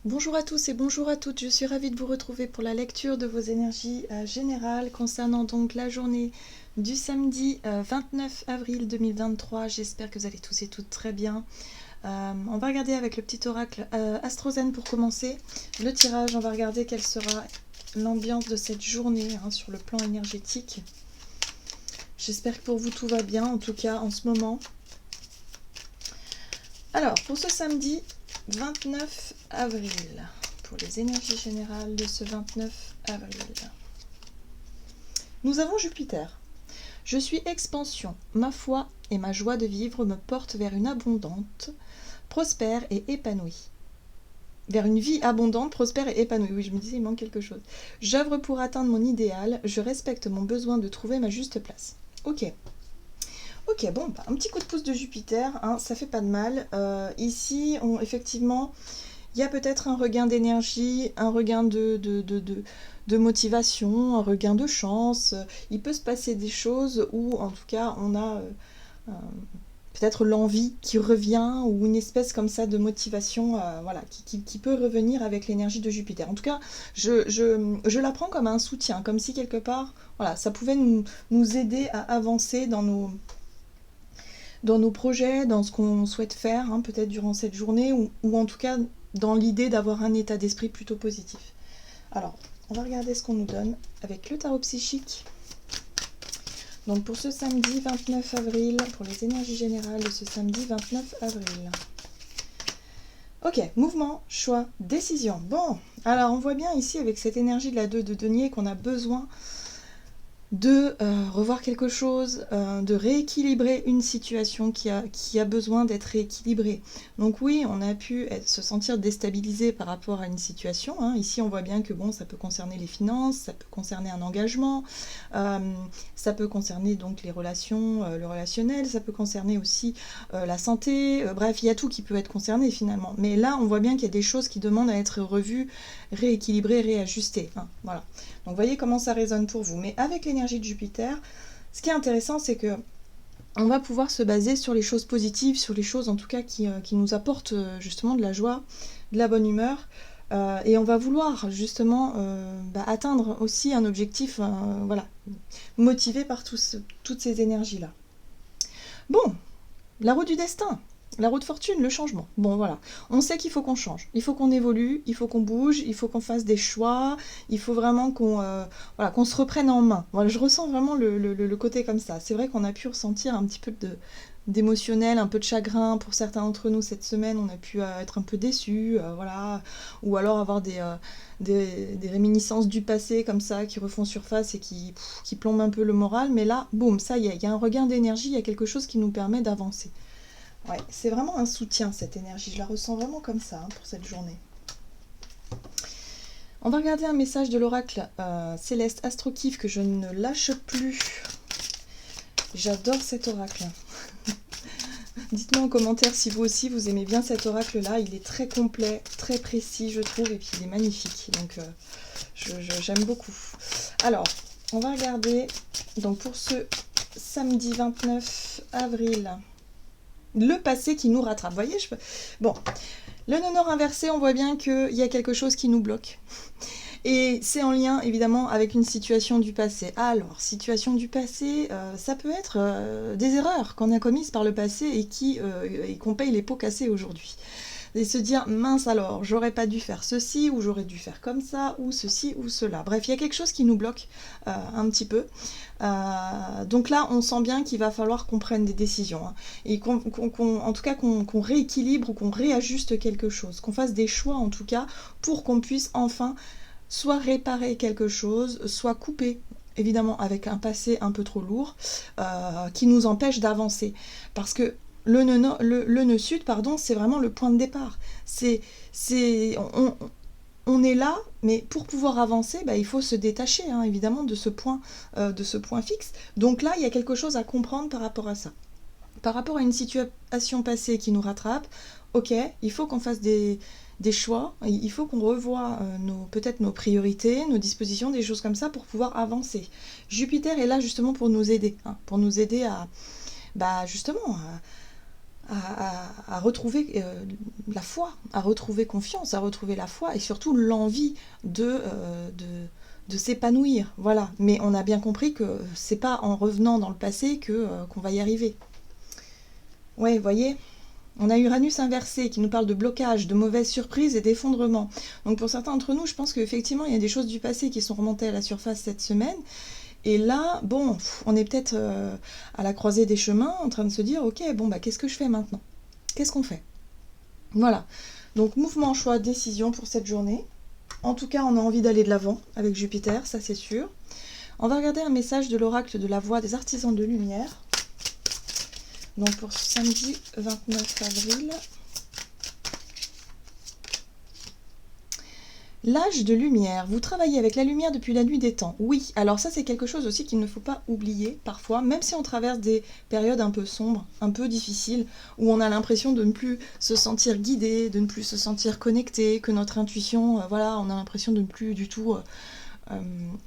Bonjour à tous et bonjour à toutes, je suis ravie de vous retrouver pour la lecture de vos énergies générales concernant donc la journée du samedi 29 avril 2023. J'espère que vous allez tous et toutes très bien. On va regarder avec le petit oracle Astrozen pour commencer le tirage. On va regarder quelle sera l'ambiance de cette journée sur le plan énergétique. J'espère que pour vous tout va bien, en tout cas en ce moment. Alors, pour ce samedi 29 avril, pour les énergies générales de ce 29 avril, nous avons Jupiter. Je suis expansion, ma foi et ma joie de vivre me portent vers une abondante, prospère et épanouie. Vers une vie abondante, prospère et épanouie. Oui, je me disais, il manque quelque chose. J'œuvre pour atteindre mon idéal, je respecte mon besoin de trouver ma juste place. Ok. Ok, bon, un petit coup de pouce de Jupiter, ça fait pas de mal. Ici, effectivement, il y a peut-être un regain d'énergie, un regain de motivation, un regain de chance. Il peut se passer des choses où, en tout cas, on a peut-être l'envie qui revient ou une espèce comme ça de motivation voilà, qui peut revenir avec l'énergie de Jupiter. En tout cas, je la prends comme un soutien, comme si quelque part, voilà, ça pouvait nous aider à avancer dans nos projets, dans ce qu'on souhaite faire, peut-être durant cette journée, ou en tout cas dans l'idée d'avoir un état d'esprit plutôt positif. Alors, on va regarder ce qu'on nous donne avec le tarot psychique. Donc pour ce samedi 29 avril, pour les énergies générales de ce samedi 29 avril. Ok, mouvement, choix, décision. Bon, alors on voit bien ici avec cette énergie de la 2 de denier qu'on a besoin de revoir quelque chose, de rééquilibrer une situation qui a besoin d'être rééquilibrée. Donc oui, on a pu se sentir déstabilisé par rapport à une situation. Ici, on voit bien que bon, ça peut concerner les finances, ça peut concerner un engagement, ça peut concerner donc les relations, le relationnel, ça peut concerner aussi la santé. Bref, il y a tout qui peut être concerné finalement. Mais là, on voit bien qu'il y a des choses qui demandent à être revues, rééquilibrées, réajustées. Voilà. Donc voyez comment ça résonne pour vous. Mais avec l'énergie de Jupiter, ce qui est intéressant, c'est que on va pouvoir se baser sur les choses positives, sur les choses en tout cas qui nous apportent justement de la joie, de la bonne humeur. Et on va vouloir justement atteindre aussi un objectif voilà, motivé par toutes ces énergies-là. Bon, la roue du destin. La roue de fortune, le changement. Bon, voilà. On sait qu'il faut qu'on change. Il faut qu'on évolue, il faut qu'on bouge, il faut qu'on fasse des choix, il faut vraiment qu'on se reprenne en main. Voilà, je ressens vraiment le côté comme ça. C'est vrai qu'on a pu ressentir un petit peu d'émotionnel, un peu de chagrin pour certains d'entre nous cette semaine. On a pu être un peu déçus, voilà. Ou alors avoir des réminiscences du passé comme ça qui refont surface et qui plombent un peu le moral. Mais là, boum, ça y est, il y a un regain d'énergie, il y a quelque chose qui nous permet d'avancer. Ouais, c'est vraiment un soutien cette énergie, je la ressens vraiment comme ça pour cette journée. On va regarder un message de l'oracle céleste Astrokif que je ne lâche plus. J'adore cet oracle. Dites-moi en commentaire si vous aussi vous aimez bien cet oracle-là. Il est très complet, très précis je trouve, et puis il est magnifique. Donc j'aime beaucoup. Alors, on va regarder donc pour ce samedi 29 avril. Le passé qui nous rattrape. Vous voyez, bon, le nœud nord inversé, on voit bien qu'il y a quelque chose qui nous bloque. Et c'est en lien, évidemment, avec une situation du passé. Alors, situation du passé, ça peut être des erreurs qu'on a commises par le passé et qu'on paye les pots cassés aujourd'hui. Et se dire, mince alors, j'aurais pas dû faire ceci, ou j'aurais dû faire comme ça, ou ceci, ou cela. Bref, il y a quelque chose qui nous bloque un petit peu. Donc là, on sent bien qu'il va falloir qu'on prenne des décisions. Et en tout cas, qu'on rééquilibre ou qu'on réajuste quelque chose. Qu'on fasse des choix, en tout cas, pour qu'on puisse enfin soit réparer quelque chose, soit couper évidemment avec un passé un peu trop lourd, qui nous empêche d'avancer. Parce que le nœud sud, pardon, c'est vraiment le point de départ. On est là, mais pour pouvoir avancer, il faut se détacher, évidemment, de ce point fixe. Donc là, il y a quelque chose à comprendre par rapport à ça. Par rapport à une situation passée qui nous rattrape, ok, il faut qu'on fasse des choix, il faut qu'on revoie peut-être nos priorités, nos dispositions, des choses comme ça pour pouvoir avancer. Jupiter est là justement pour nous aider à justement à retrouver la foi, à retrouver confiance, à retrouver la foi et surtout l'envie de s'épanouir. Voilà. Mais on a bien compris que c'est pas en revenant dans le passé qu'on va y arriver. Ouais, vous voyez, on a Uranus inversé qui nous parle de blocage, de mauvaises surprises et d'effondrement. Donc pour certains d'entre nous, je pense qu'effectivement, il y a des choses du passé qui sont remontées à la surface cette semaine. Et là, bon, on est peut-être à la croisée des chemins, en train de se dire, ok, bon, bah, qu'est-ce que je fais maintenant? Qu'est-ce qu'on fait? Voilà. Donc, mouvement, choix, décision pour cette journée. En tout cas, on a envie d'aller de l'avant avec Jupiter, ça c'est sûr. On va regarder un message de l'oracle de la voix des artisans de lumière. Donc, pour ce samedi 29 avril. L'âge de lumière. Vous travaillez avec la lumière depuis la nuit des temps. Oui, alors ça c'est quelque chose aussi qu'il ne faut pas oublier parfois, même si on traverse des périodes un peu sombres, un peu difficiles, où on a l'impression de ne plus se sentir guidé, de ne plus se sentir connecté, que notre intuition, voilà, on a l'impression de ne plus du tout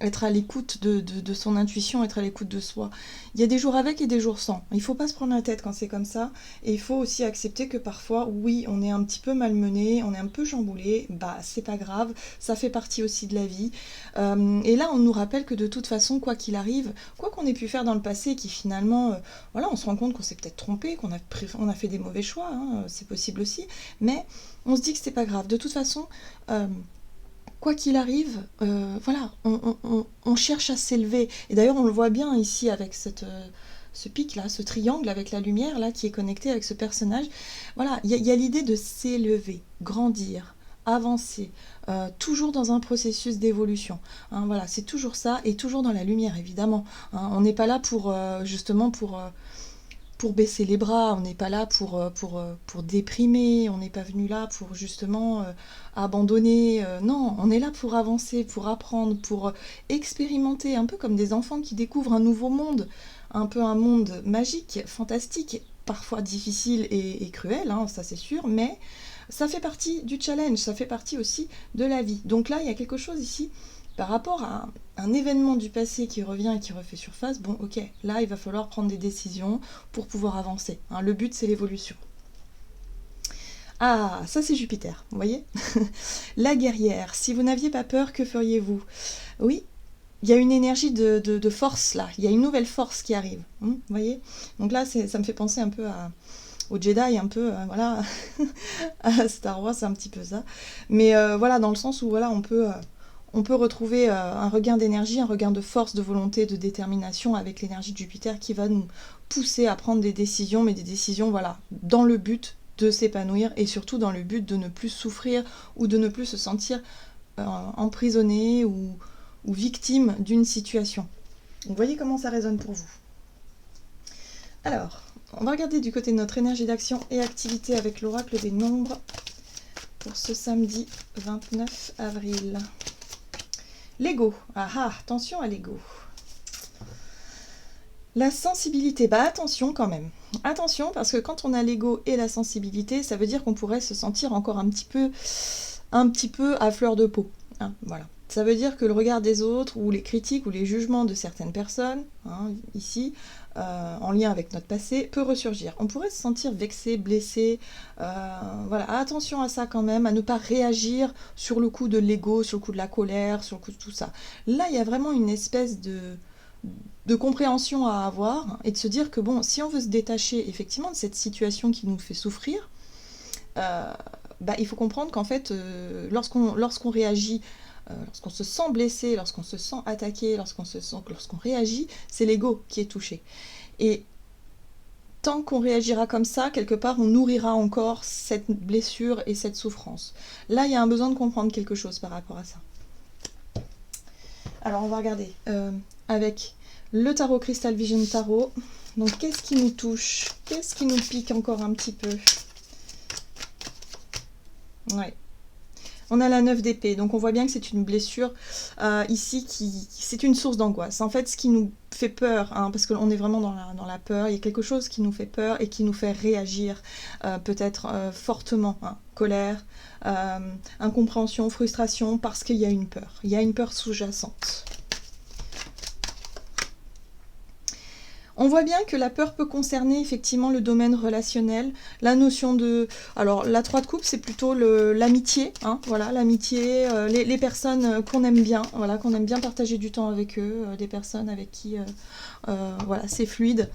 être à l'écoute de son intuition, être à l'écoute de soi. Il y a des jours avec et des jours sans. Il ne faut pas se prendre la tête quand c'est comme ça. Et il faut aussi accepter que parfois, oui, on est un petit peu malmené, on est un peu chamboulé. Bah, c'est pas grave. Ça fait partie aussi de la vie. Et là, on nous rappelle que de toute façon, quoi qu'il arrive, quoi qu'on ait pu faire dans le passé, qui finalement, voilà, on se rend compte qu'on s'est peut-être trompé, qu'on a fait des mauvais choix. Hein, c'est possible aussi. Mais on se dit que c'est pas grave. De toute façon, quoi qu'il arrive, voilà, on cherche à s'élever. Et d'ailleurs, on le voit bien ici avec ce pic-là, ce triangle avec la lumière là qui est connecté avec ce personnage. Voilà, il y a l'idée de s'élever, grandir, avancer, toujours dans un processus d'évolution. Hein, voilà, c'est toujours ça, et toujours dans la lumière, évidemment. Hein, on n'est pas là justement pour baisser les bras, on n'est pas là pour déprimer, on n'est pas venu là pour justement abandonner. Non, on est là pour avancer, pour apprendre, pour expérimenter, un peu comme des enfants qui découvrent un nouveau monde, un peu un monde magique, fantastique, parfois difficile et cruel, hein, ça c'est sûr, mais ça fait partie du challenge, ça fait partie aussi de la vie. Donc là, il y a quelque chose ici par rapport à un événement du passé qui revient et qui refait surface. Bon, ok, là, il va falloir prendre des décisions pour pouvoir avancer. Hein, le but, c'est l'évolution. Ah, ça c'est Jupiter, vous voyez. La guerrière, si vous n'aviez pas peur, que feriez-vous? Oui, il y a une énergie de force là, il y a une nouvelle force qui arrive, vous voyez. Donc là, ça me fait penser un peu au Jedi, un peu, voilà, à Star Wars, c'est un petit peu ça. Mais voilà, dans le sens où voilà, on peut retrouver un regain d'énergie, un regain de force, de volonté, de détermination avec l'énergie de Jupiter qui va nous pousser à prendre des décisions, mais des décisions, voilà, dans le but de s'épanouir et surtout dans le but de ne plus souffrir ou de ne plus se sentir emprisonné ou victime d'une situation. Vous voyez comment ça résonne pour vous. Alors, on va regarder du côté de notre énergie d'action et activité avec l'oracle des nombres pour ce samedi 29 avril. L'ego. Ah ah, attention à l'ego. La sensibilité, bah attention quand même. Attention parce que quand on a l'ego et la sensibilité, ça veut dire qu'on pourrait se sentir encore un petit peu à fleur de peau. Hein, voilà. Ça veut dire que le regard des autres ou les critiques ou les jugements de certaines personnes, hein, ici, en lien avec notre passé, peut ressurgir. On pourrait se sentir vexé, blessé. Voilà, attention à ça quand même, à ne pas réagir sur le coup de l'ego, sur le coup de la colère, sur le coup de tout ça. Là, il y a vraiment une espèce de compréhension à avoir et de se dire que bon, si on veut se détacher effectivement de cette situation qui nous fait souffrir, bah, il faut comprendre qu'en fait, lorsqu'on réagit, lorsqu'on se sent blessé, lorsqu'on se sent attaqué, lorsqu'on réagit, c'est l'ego qui est touché. Et tant qu'on réagira comme ça, quelque part, on nourrira encore cette blessure et cette souffrance. Là, il y a un besoin de comprendre quelque chose par rapport à ça. Alors, on va regarder avec le tarot Crystal Vision Tarot. Donc, qu'est-ce qui nous touche? Qu'est-ce qui nous pique encore un petit peu? Ouais. On a la 9 d'épée, donc on voit bien que c'est une blessure ici, c'est une source d'angoisse. En fait, ce qui nous fait peur, hein, parce qu'on est vraiment dans la peur, il y a quelque chose qui nous fait peur et qui nous fait réagir peut-être fortement. Hein, colère, incompréhension, frustration, parce qu'il y a une peur. Il y a une peur sous-jacente. On voit bien que la peur peut concerner effectivement le domaine relationnel, la notion de... Alors, la 3 de coupe, c'est plutôt l'amitié, hein, voilà, l'amitié, les personnes qu'on aime bien, voilà, qu'on aime bien partager du temps avec eux, des personnes avec qui, voilà, c'est fluide.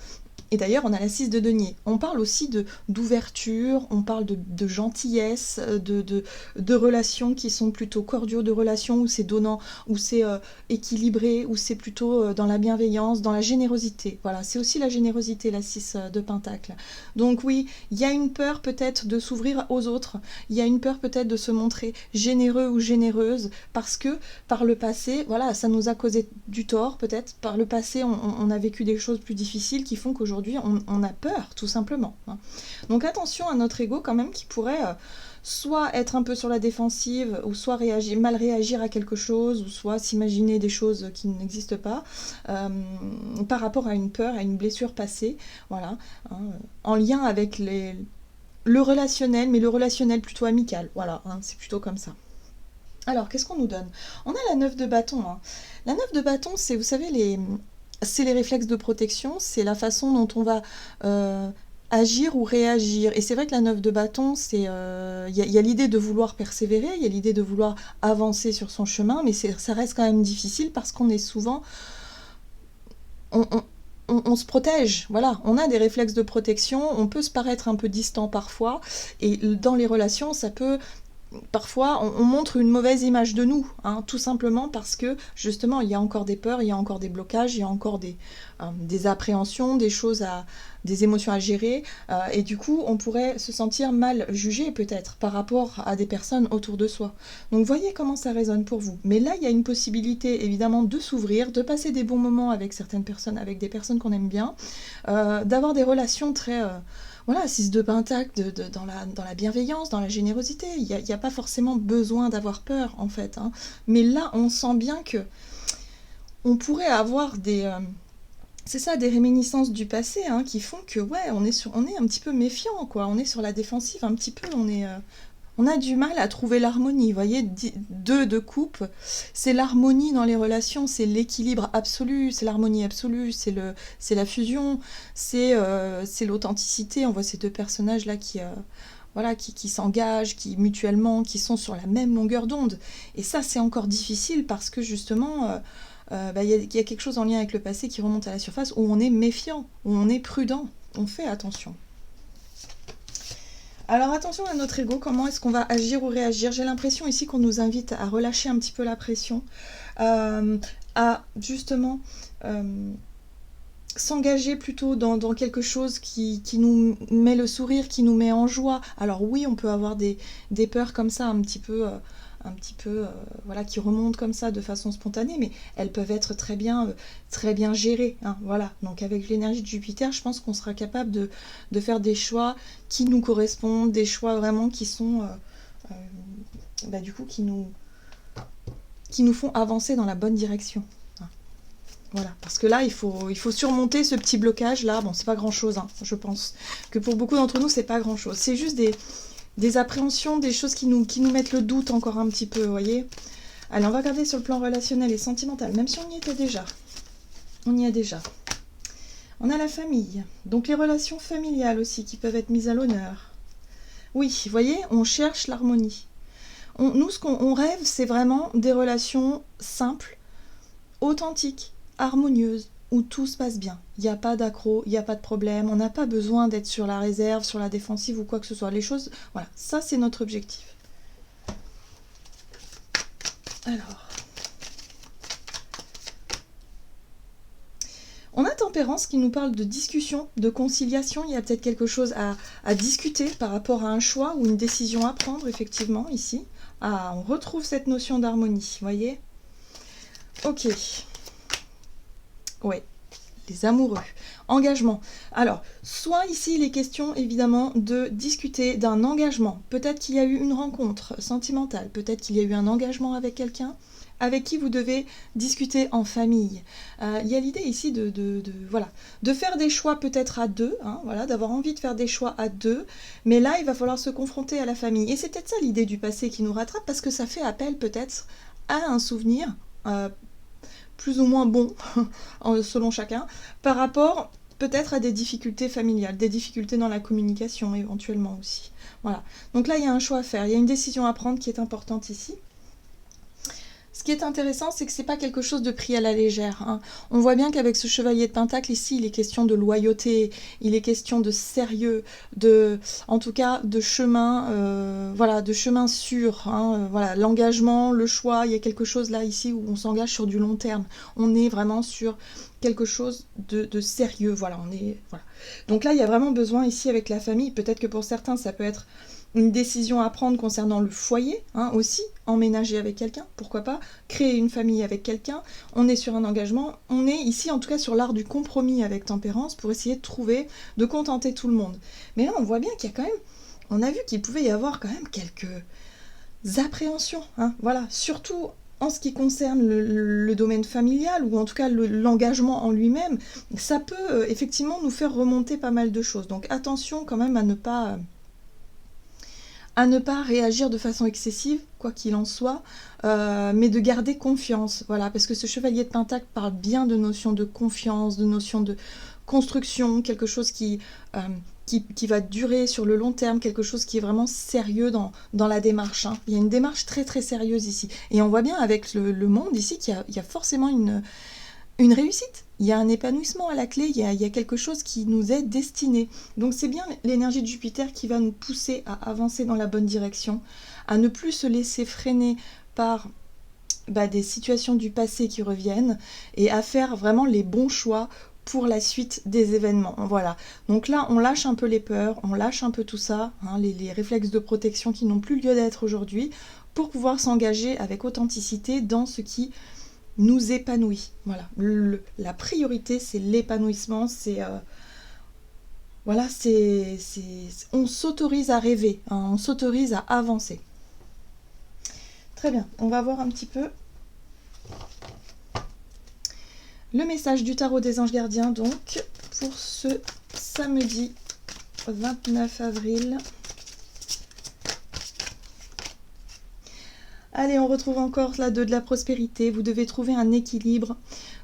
Et d'ailleurs, on a la 6 de denier. On parle aussi d'ouverture, on parle de gentillesse, de relations qui sont plutôt cordiaux, de relations où c'est donnant, où c'est équilibré, où c'est plutôt dans la bienveillance, dans la générosité. Voilà, c'est aussi la générosité, la 6 de pentacle. Donc oui, il y a une peur peut-être de s'ouvrir aux autres, il y a une peur peut-être de se montrer généreux ou généreuse, parce que par le passé, voilà, ça nous a causé du tort peut-être. Par le passé, on a vécu des choses plus difficiles qui font qu'aujourd'hui, on a peur, tout simplement. Hein. Donc attention à notre ego quand même qui pourrait soit être un peu sur la défensive, ou soit mal réagir à quelque chose, ou soit s'imaginer des choses qui n'existent pas, par rapport à une peur, à une blessure passée, voilà, hein, en lien avec le relationnel, mais le relationnel plutôt amical, voilà, hein, c'est plutôt comme ça. Alors, qu'est-ce qu'on nous donne? On a la 9 de bâton. Hein. La 9 de bâton, c'est, vous savez, c'est les réflexes de protection, c'est la façon dont on va agir ou réagir. Et c'est vrai que la 9 de bâton, c'est y a l'idée de vouloir persévérer, il y a l'idée de vouloir avancer sur son chemin, mais ça reste quand même difficile parce qu'on est souvent... On se protège, voilà, on a des réflexes de protection, on peut se paraître un peu distant parfois, et dans les relations, ça peut... Parfois, on montre une mauvaise image de nous, hein, tout simplement parce que, justement, il y a encore des peurs, il y a encore des blocages, il y a encore des appréhensions, des émotions à gérer, et du coup, on pourrait se sentir mal jugé, peut-être, par rapport à des personnes autour de soi. Donc, voyez comment ça résonne pour vous. Mais là, il y a une possibilité, évidemment, de s'ouvrir, de passer des bons moments avec certaines personnes, avec des personnes qu'on aime bien, d'avoir des relations très... Voilà, 6 de pentacle dans la bienveillance, dans la générosité. Il n'y a pas forcément besoin d'avoir peur, en fait. Hein. Mais là, on sent bien que on pourrait avoir c'est ça, des réminiscences du passé, hein, qui font que, ouais, on est un petit peu méfiant, quoi. On est sur la défensive un petit peu, on a du mal à trouver l'harmonie, vous voyez, 2 de coupe, c'est l'harmonie dans les relations, c'est l'équilibre absolu, c'est l'harmonie absolue, c'est la fusion, c'est l'authenticité. On voit ces deux personnages-là qui s'engagent, qui mutuellement, qui sont sur la même longueur d'onde. Et ça, c'est encore difficile parce que justement, y a quelque chose en lien avec le passé qui remonte à la surface où on est méfiant, où on est prudent, on fait attention. Alors attention à notre ego, comment est-ce qu'on va agir ou réagir? J'ai l'impression ici qu'on nous invite à relâcher un petit peu la pression, à justement s'engager plutôt dans quelque chose qui nous met le sourire, qui nous met en joie. Alors oui, on peut avoir des peurs comme ça un petit peu voilà, qui remontent comme ça de façon spontanée, mais elles peuvent être très bien gérées. Hein, voilà. Donc avec l'énergie de Jupiter, je pense qu'on sera capable de faire des choix qui nous correspondent, des choix vraiment qui sont du coup qui nous font avancer dans la bonne direction. Hein, voilà, parce que là, il faut surmonter ce petit blocage là. Bon, c'est pas grand chose, hein, je pense que pour beaucoup d'entre nous, c'est pas grand chose. C'est juste des appréhensions, des choses qui nous mettent le doute encore un petit peu, vous voyez. Allez, on va regarder sur le plan relationnel et sentimental, même si on y était déjà. On y est déjà. On a la famille, donc les relations familiales aussi qui peuvent être mises à l'honneur. Oui, vous voyez, on cherche l'harmonie. Nous, ce qu'on rêve, c'est vraiment des relations simples, authentiques, harmonieuses, où tout se passe bien. Il n'y a pas d'accro, il n'y a pas de problème, on n'a pas besoin d'être sur la réserve, sur la défensive ou quoi que ce soit. Les choses, voilà, ça c'est notre objectif. Alors, on a Tempérance qui nous parle de discussion, de conciliation. Il y a peut-être quelque chose à discuter par rapport à un choix ou une décision à prendre, effectivement, ici. Ah, on retrouve cette notion d'harmonie, vous voyez? Ok. Ouais, les amoureux. Engagement. Alors, soit ici, il est question, évidemment, de discuter d'un engagement. Peut-être qu'il y a eu une rencontre sentimentale, peut-être qu'il y a eu un engagement avec quelqu'un avec qui vous devez discuter en famille. Il y a l'idée ici de faire des choix peut-être à deux, hein, voilà, d'avoir envie de faire des choix à deux, mais là, il va falloir se confronter à la famille. Et c'est peut-être ça l'idée du passé qui nous rattrape, parce que ça fait appel peut-être à un souvenir plus ou moins bon, selon chacun, par rapport peut-être à des difficultés familiales, des difficultés dans la communication éventuellement aussi. Voilà. Donc là, il y a un choix à faire, il y a une décision à prendre qui est importante ici. Ce qui est intéressant, c'est que c'est pas quelque chose de pris à la légère, hein. On voit bien qu'avec ce chevalier de Pentacle ici, il est question de loyauté, il est question de sérieux, en tout cas de chemin, voilà, de chemin sûr, hein, voilà, l'engagement, le choix, il y a quelque chose là ici où on s'engage sur du long terme. On est vraiment sur quelque chose de sérieux, voilà, voilà. Donc là, il y a vraiment besoin ici avec la famille, peut-être que pour certains, ça peut être une décision à prendre concernant le foyer, hein, aussi, emménager avec quelqu'un, pourquoi pas, créer une famille avec quelqu'un, on est sur un engagement, on est ici en tout cas sur l'art du compromis avec Tempérance pour essayer de trouver, de contenter tout le monde. Mais là on voit bien qu'il y a quand même, on a vu qu'il pouvait y avoir quand même quelques appréhensions, hein, voilà, surtout en ce qui concerne le domaine familial, ou en tout cas l'engagement en lui-même, ça peut effectivement nous faire remonter pas mal de choses, donc attention quand même à ne pas réagir de façon excessive, quoi qu'il en soit, mais de garder confiance, voilà, parce que ce chevalier de Pentacle parle bien de notion de confiance, de notion de construction, quelque chose qui va durer sur le long terme, quelque chose qui est vraiment sérieux dans la démarche, hein. Il y a une démarche très très sérieuse ici, et on voit bien avec le monde ici qu'il y a forcément une réussite, il y a un épanouissement à la clé, il y a quelque chose qui nous est destiné. Donc c'est bien l'énergie de Jupiter qui va nous pousser à avancer dans la bonne direction, à ne plus se laisser freiner par des situations du passé qui reviennent, et à faire vraiment les bons choix pour la suite des événements. Voilà. Donc là, on lâche un peu les peurs, on lâche un peu tout ça, hein, les réflexes de protection qui n'ont plus lieu d'être aujourd'hui, pour pouvoir s'engager avec authenticité dans ce qui nous épanouit. Voilà, la priorité c'est l'épanouissement, c'est voilà, on s'autorise à rêver, hein, on s'autorise à avancer. Très bien, on va voir un petit peu le message du tarot des anges gardiens donc pour ce samedi 29 avril. Allez, on retrouve encore la 2 de la prospérité. Vous devez trouver un équilibre.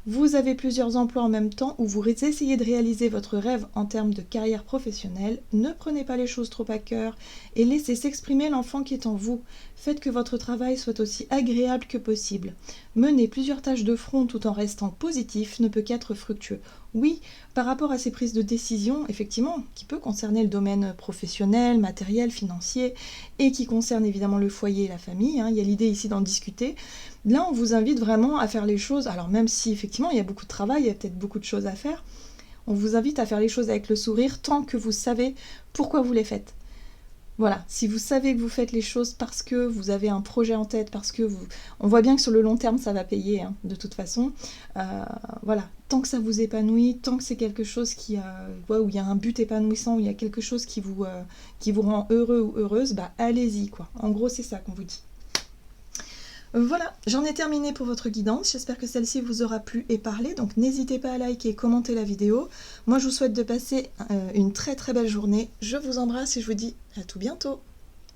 Vous avez plusieurs emplois en même temps où vous essayez de réaliser votre rêve en termes de carrière professionnelle. Ne prenez pas les choses trop à cœur et laissez s'exprimer l'enfant qui est en vous. Faites que votre travail soit aussi agréable que possible. Mener plusieurs tâches de front tout en restant positif ne peut qu'être fructueux. Oui, par rapport à ces prises de décision, effectivement, qui peut concerner le domaine professionnel, matériel, financier, et qui concerne évidemment le foyer et la famille, hein, il y a l'idée ici d'en discuter. Là, on vous invite vraiment à faire les choses, alors même si effectivement il y a beaucoup de travail, il y a peut-être beaucoup de choses à faire, on vous invite à faire les choses avec le sourire tant que vous savez pourquoi vous les faites. Voilà, si vous savez que vous faites les choses parce que vous avez un projet en tête, parce que on voit bien que sur le long terme ça va payer, hein, de toute façon, voilà, tant que ça vous épanouit, tant que c'est quelque chose où il y a un but épanouissant, où il y a quelque chose qui vous rend heureux ou heureuse, allez-y quoi, en gros c'est ça qu'on vous dit. Voilà, j'en ai terminé pour votre guidance, j'espère que celle-ci vous aura plu et parlé, donc n'hésitez pas à liker et commenter la vidéo. Moi je vous souhaite de passer une très très belle journée, je vous embrasse et je vous dis à tout bientôt.